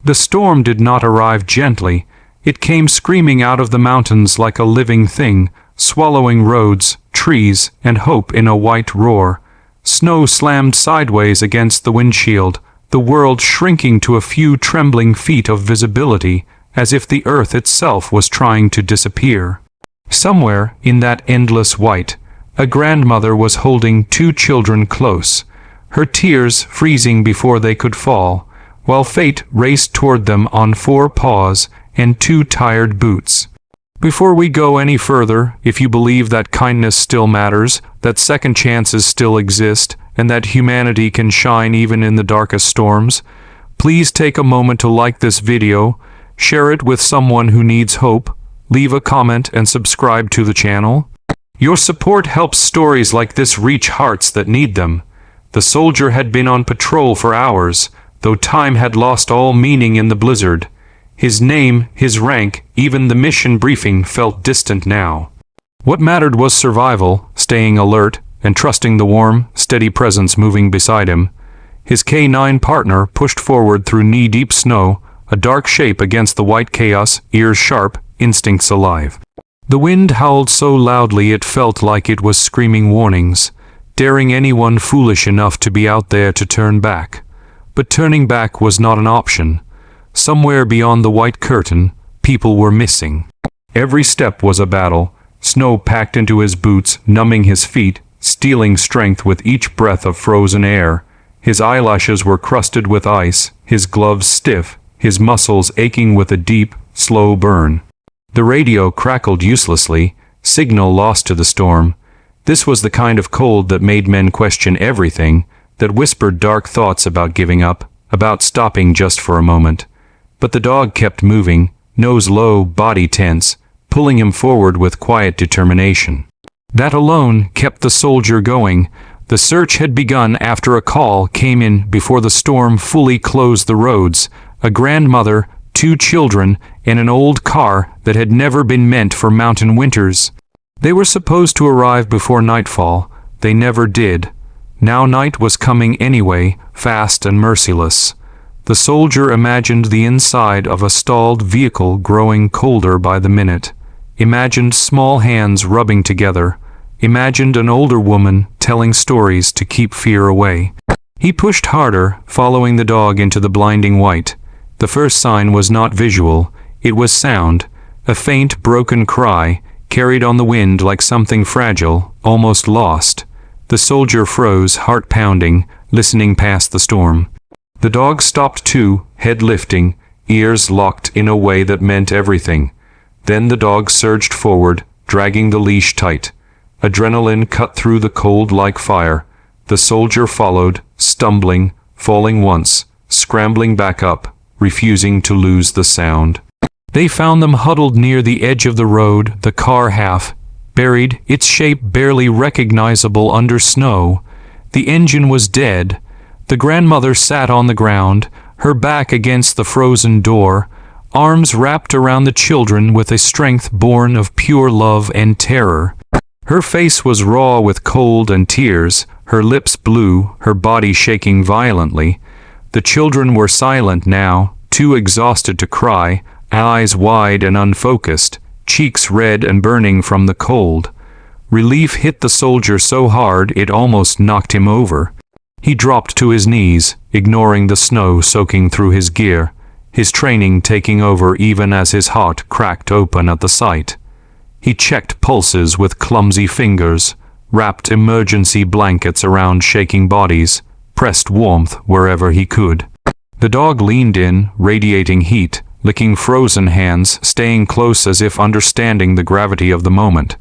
The storm did not arrive gently. It came screaming out of the mountains like a living thing, swallowing roads, trees, and hope in a white roar. Snow slammed sideways against the windshield, the world shrinking to a few trembling feet of visibility, as if the earth itself was trying to disappear. Somewhere in that endless white, a grandmother was holding two children close, her tears freezing before they could fall, while fate raced toward them on four paws and two tired boots. Before we go any further, if you believe that kindness still matters, that second chances still exist, and that humanity can shine even in the darkest storms, please take a moment to like this video, share it with someone who needs hope, leave a comment and subscribe to the channel. Your support helps stories like this reach hearts that need them. The soldier had been on patrol for hours, though time had lost all meaning in the blizzard. His name, his rank, even the mission briefing felt distant now. What mattered was survival, staying alert, and trusting the warm, steady presence moving beside him. His K9 partner pushed forward through knee-deep snow, a dark shape against the white chaos, ears sharp, instincts alive. The wind howled so loudly it felt like it was screaming warnings, daring anyone foolish enough to be out there to turn back. But turning back was not an option. Somewhere beyond the white curtain, people were missing. Every step was a battle, snow packed into his boots, numbing his feet, stealing strength with each breath of frozen air. His eyelashes were crusted with ice, his gloves stiff, his muscles aching with a deep, slow burn. The radio crackled uselessly, signal lost to the storm. This was the kind of cold that made men question everything, that whispered dark thoughts about giving up, about stopping just for a moment. But the dog kept moving, nose low, body tense, pulling him forward with quiet determination. That alone kept the soldier going. The search had begun after a call came in before the storm fully closed the roads. A grandmother, two children, and an old car that had never been meant for mountain winters. They were supposed to arrive before nightfall. They never did. Now night was coming anyway, fast and merciless. The soldier imagined the inside of a stalled vehicle growing colder by the minute, imagined small hands rubbing together, imagined an older woman telling stories to keep fear away. He pushed harder, following the dog into the blinding white. The first sign was not visual, it was sound, a faint, broken cry, carried on the wind like something fragile, almost lost. The soldier froze, heart pounding, listening past the storm. The dog stopped too, head lifting, ears locked in a way that meant everything. Then the dog surged forward, dragging the leash tight. Adrenaline cut through the cold like fire. The soldier followed, stumbling, falling once, scrambling back up, refusing to lose the sound. They found them huddled near the edge of the road, the car half buried, its shape barely recognizable under snow. The engine was dead. The grandmother sat on the ground, her back against the frozen door, arms wrapped around the children with a strength born of pure love and terror. Her face was raw with cold and tears, her lips blue, her body shaking violently. The children were silent now, too exhausted to cry, eyes wide and unfocused, cheeks red and burning from the cold. Relief hit the soldier so hard it almost knocked him over. He dropped to his knees, ignoring the snow soaking through his gear, his training taking over even as his heart cracked open at the sight. He checked pulses with clumsy fingers, wrapped emergency blankets around shaking bodies, pressed warmth wherever he could. The dog leaned in, radiating heat, licking frozen hands, staying close as if understanding the gravity of the moment.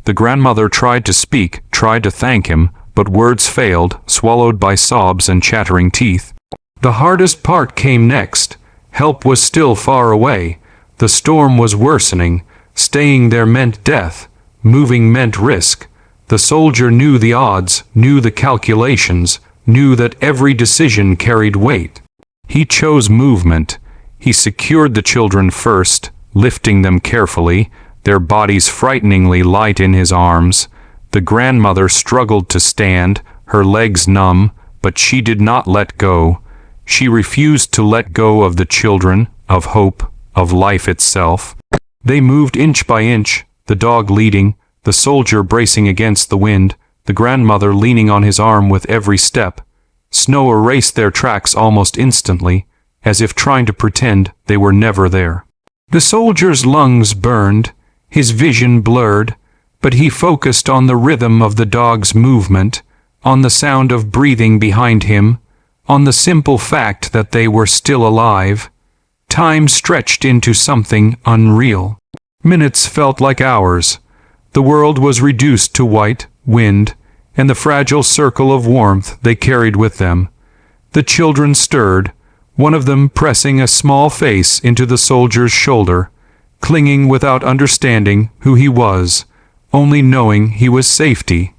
The grandmother tried to speak, tried to thank him, but words failed, swallowed by sobs and chattering teeth. The hardest part came next. Help was still far away. The storm was worsening. Staying there meant death. Moving meant risk. The soldier knew the odds, knew the calculations, knew that every decision carried weight. He chose movement. He secured the children first, lifting them carefully, their bodies frighteningly light in his arms. The grandmother struggled to stand, her legs numb, but she did not let go. She refused to let go of the children, of hope, of life itself. They moved inch by inch, the dog leading, the soldier bracing against the wind, the grandmother leaning on his arm with every step. Snow erased their tracks almost instantly, as if trying to pretend they were never there. The soldier's lungs burned, his vision blurred, but he focused on the rhythm of the dog's movement, on the sound of breathing behind him, on the simple fact that they were still alive. Time stretched into something unreal. Minutes felt like hours. The world was reduced to white, wind, and the fragile circle of warmth they carried with them. The children stirred, one of them pressing a small face into the soldier's shoulder, clinging without understanding who he was, only knowing he was safety.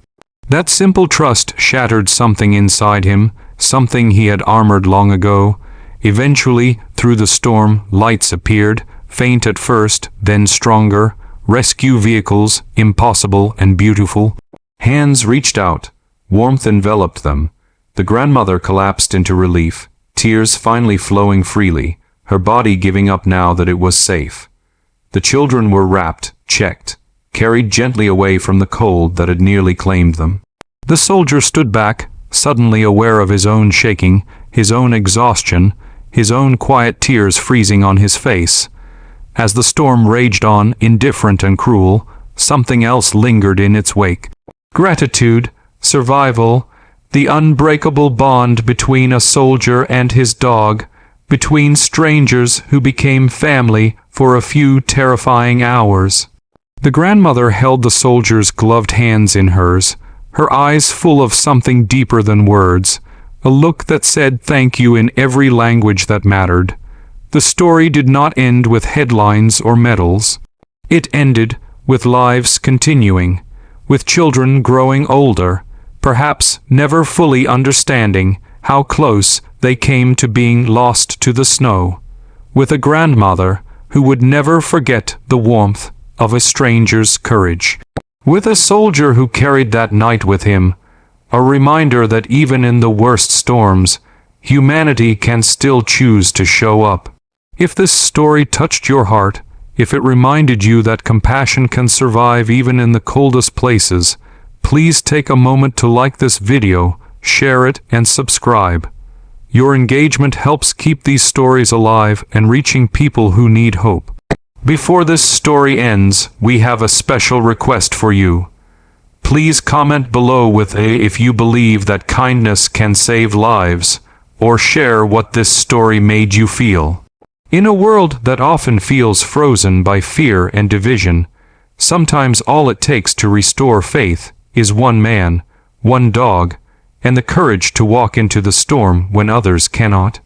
That simple trust shattered something inside him, something he had armored long ago. Eventually, through the storm, lights appeared, faint at first, then stronger. Rescue vehicles, impossible and beautiful. Hands reached out. Warmth enveloped them. The grandmother collapsed into relief, tears finally flowing freely, her body giving up now that it was safe. The children were wrapped, checked, carried gently away from the cold that had nearly claimed them. The soldier stood back, suddenly aware of his own shaking, his own exhaustion, his own quiet tears freezing on his face. As the storm raged on, indifferent and cruel, something else lingered in its wake. Gratitude, survival, the unbreakable bond between a soldier and his dog, between strangers who became family for a few terrifying hours. The grandmother held the soldier's gloved hands in hers, her eyes full of something deeper than words, a look that said thank you in every language that mattered. The story did not end with headlines or medals. It ended with lives continuing, with children growing older, perhaps never fully understanding how close they came to being lost to the snow, with a grandmother who would never forget the warmth of a stranger's courage, with a soldier who carried that night with him, a reminder that even in the worst storms, humanity can still choose to show up. If this story touched your heart, if it reminded you that compassion can survive even in the coldest places, please take a moment to like this video, share it, and subscribe. Your engagement helps keep these stories alive and reaching people who need hope. Before this story ends, we have a special request for you. Please comment below with if you believe that kindness can save lives, or share what this story made you feel. In a world that often feels frozen by fear and division, sometimes all it takes to restore faith is one man, one dog, and the courage to walk into the storm when others cannot.